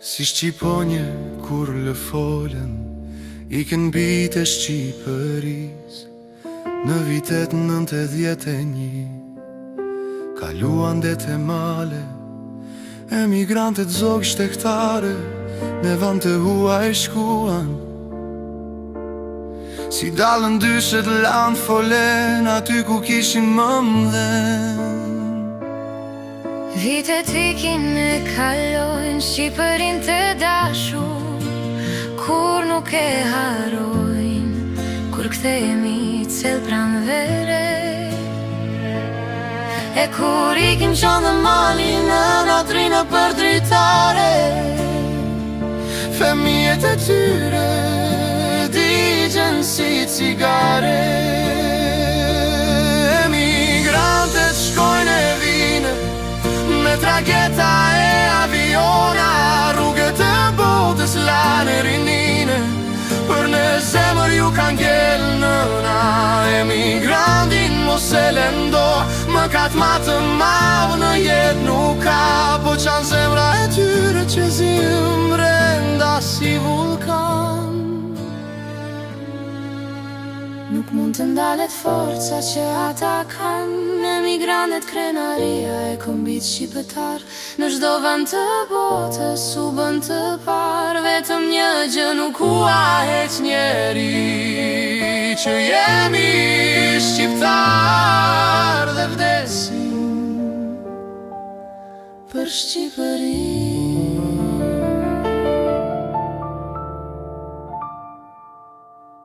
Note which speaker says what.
Speaker 1: Si Shqiponje kur lë folën, I kën bite Shqipëris. Në vitet 91 kaluan det e male, emigrantët zog shtektare, në vend të huaj shkuan. Si dalën dyshet lanë folen, aty ku kishin më mdhen.
Speaker 2: Vitet ikin e kalojnë, Shqipërin të dashur, kur nuk e harojnë, kur kthehemi cel pranvere. E kur ikin qonë dhe malin në natrinë për dritare,
Speaker 1: Fëmijet e tyre digjen si cigare. Emigrantët shkojnë e vine me trageta e aviona, rrugët e botës lanë rinine, për në zemër ju kanë gjellë nëna. Emigrantin mos e lendo, më katë matë madhë në jetë nuk ka, po qanë zemra e tyre që zimë brenda si vulkan.
Speaker 2: nuk mund të ndalet forca që ata kanë. Emigrantët krenaria e kombit shqiptar, në çdo vend të botës u bën të parë. Vetëm një gjë nuk huahet njeri, që jemi shqiptar dhe vdesim për Shqipërinë.